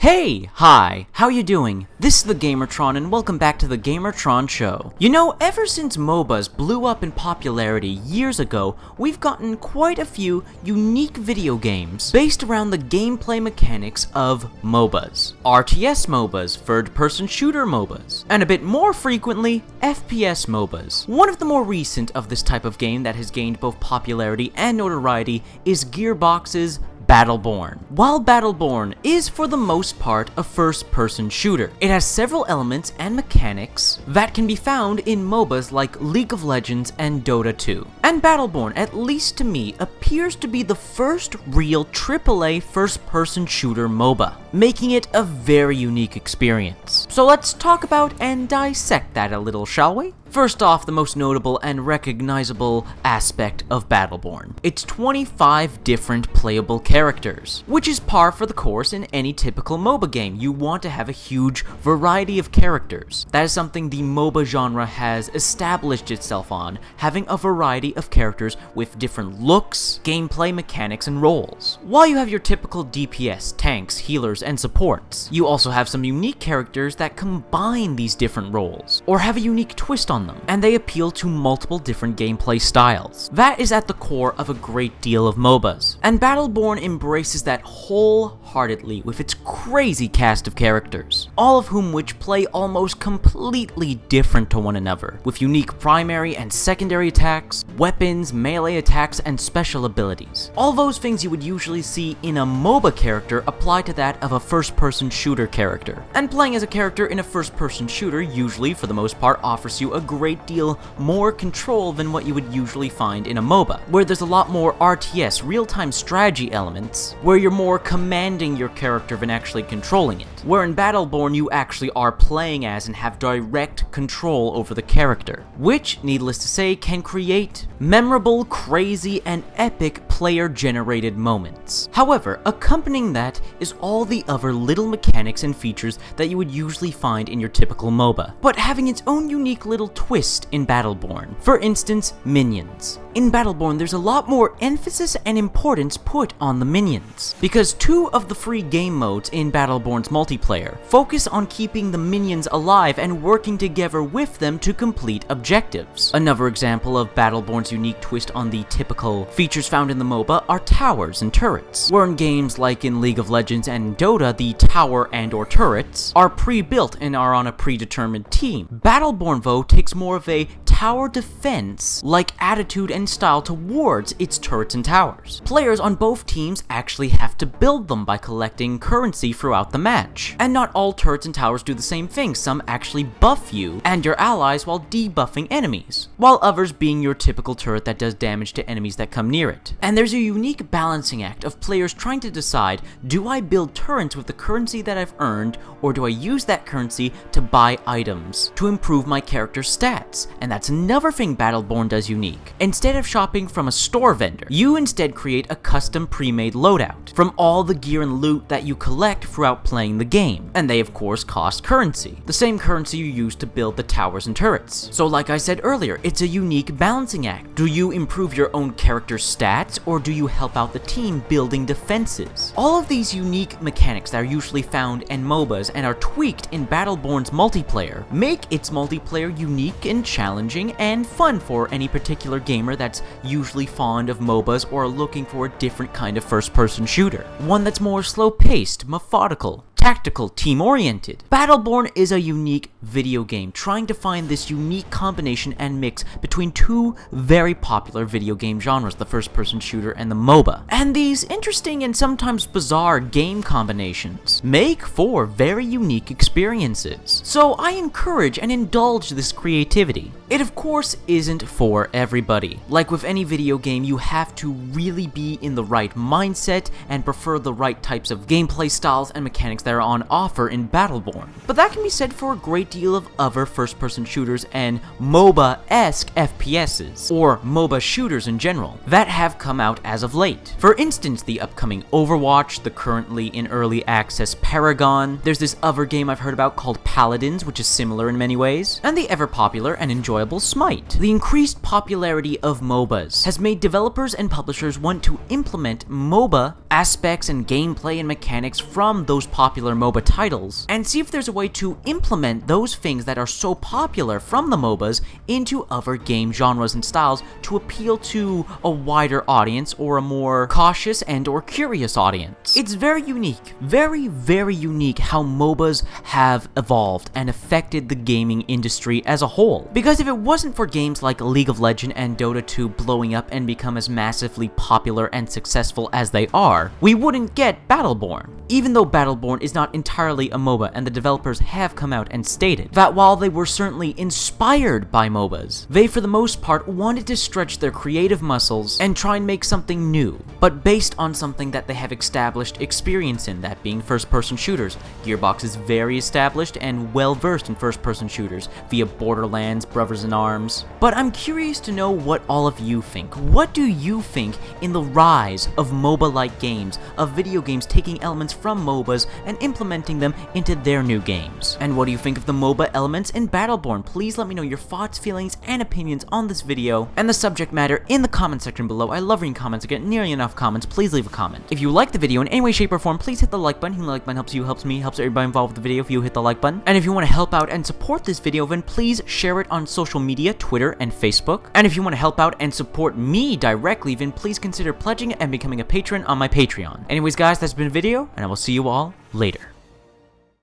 Hey! Hi! How you doing? This is the Gamertron and welcome back to the Gamertron Show. You know, ever since MOBAs blew up in popularity years ago, we've gotten quite a few unique video games based around the gameplay mechanics of MOBAs. RTS MOBAs, third-person shooter MOBAs, and a bit more frequently, FPS MOBAs. One of the more recent of this type of game that has gained both popularity and notoriety is Gearbox's Battleborn. While Battleborn is for the most part a first-person shooter, it has several elements and mechanics that can be found in MOBAs like League of Legends and Dota 2. And Battleborn, at least to me, appears to be the first real AAA first-person shooter MOBA, making it a very unique experience. So let's talk about and dissect that a little, shall we? First off, the most notable and recognizable aspect of Battleborn. Its 25 different playable characters, which is par for the course in any typical MOBA game. You want to have a huge variety of characters. That is something the MOBA genre has established itself on, having a variety of characters with different looks, gameplay mechanics, and roles. While you have your typical DPS, tanks, healers, and supports, you also have some unique characters that combine these different roles, or have a unique twist on them, and they appeal to multiple different gameplay styles. That is at the core of a great deal of MOBAs, and Battleborn embraces that wholeheartedly with its crazy cast of characters, all of whom which play almost completely different to one another, with unique primary and secondary attacks, weapons, melee attacks, and special abilities. All those things you would usually see in a MOBA character apply to that of a first-person shooter character, and playing as a character in a first-person shooter usually, for the most part, offers you a great deal more control than what you would usually find in a MOBA, where there's a lot more RTS, real-time strategy elements, where you're more commanding your character than actually controlling it, where in Battleborn you actually are playing as and have direct control over the character, which, needless to say, can create memorable, crazy, and epic player-generated moments. However, accompanying that is all the other little mechanics and features that you would usually find in your typical MOBA, but having its own unique little twist in Battleborn. For instance, minions. In Battleborn, there's a lot more emphasis and importance put on the minions, because two of the free game modes in Battleborn's multiplayer focus on keeping the minions alive and working together with them to complete objectives. Another example of Battleborn's unique twist on the typical features found in the MOBA are towers and turrets, where in games like in League of Legends and Dota, the tower and/or turrets are pre-built and are on a predetermined team. Battleborn, though, takes more of a tower defense-like attitude and style towards its turrets and towers. Players on both teams actually have to build them by collecting currency throughout the match. And not all turrets and towers do the same thing. Some actually buff you and your allies while debuffing enemies, while others being your typical turret that does damage to enemies that come near it. And there's a unique balancing act of players trying to decide, do I build turrets with the currency that I've earned, or do I use that currency to buy items to improve my character's stats? And that's another thing Battleborn does unique. Instead of shopping from a store vendor, you instead create a custom pre-made loadout from all the gear and loot that you collect throughout playing the game, and they of course cost currency, the same currency you use to build the towers and turrets. So like I said earlier, it's a unique balancing act. Do you improve your own character's stats, or do you help out the team building defenses? All of these unique mechanics that are usually found in MOBAs and are tweaked in Battleborn's multiplayer make its multiplayer unique and challenging and fun for any particular gamer that's usually fond of MOBAs or looking for a different kind of first-person shooter. One that's more slow-paced, methodical, tactical, team-oriented. Battleborn is a unique video game trying to find this unique combination and mix between two very popular video game genres, the first-person shooter and the MOBA. And these interesting and sometimes bizarre game combinations make for very unique experiences. So I encourage and indulge this creativity. It of course isn't for everybody. Like with any video game, you have to really be in the right mindset and prefer the right types of gameplay styles and mechanics that are on offer in Battleborn. But that can be said for a great deal of other first-person shooters and MOBA-esque FPSs, or MOBA shooters in general, that have come out as of late. For instance, the upcoming Overwatch, the currently in early access Paragon, there's this other game I've heard about called Paladins, which is similar in many ways, and the ever-popular and enjoyable Smite. The increased popularity of MOBAs has made developers and publishers want to implement MOBA aspects and gameplay and mechanics from those popular MOBA titles, and see if there's a way to implement those things that are so popular from the MOBAs into other game genres and styles to appeal to a wider audience or a more cautious and or curious audience. It's very unique, very, very unique how MOBAs have evolved and affected the gaming industry as a whole. Because if it wasn't for games like League of Legends and Dota 2 blowing up and become as massively popular and successful as they are, we wouldn't get Battleborn. Even though Battleborn is not entirely a MOBA, and the developers have come out and stated that while they were certainly inspired by MOBAs, they for the most part wanted to stretch their creative muscles and try and make something new, but based on something that they have established experience in, that being first-person shooters. Gearbox is very established and well-versed in first-person shooters via Borderlands, Brothers in Arms. But I'm curious to know what all of you think. What do you think in the rise of MOBA-like games, of video games taking elements from MOBAs and implementing them into their new games? And what do you think of the MOBA elements in Battleborn? Please let me know your thoughts, feelings, and opinions on this video and the subject matter in the comment section below. I love reading comments. I get nearly enough comments. Please leave a comment. If you like the video in any way, shape, or form, please hit the like button. The like button helps you, helps me, helps everybody involved with the video if you hit the like button. And if you want to help out and support this video, then please share it on social media, Twitter and Facebook. And if you want to help out and support me directly, then please consider pledging and becoming a patron on my Patreon. Anyways guys, that's been a video, and I will see you all later.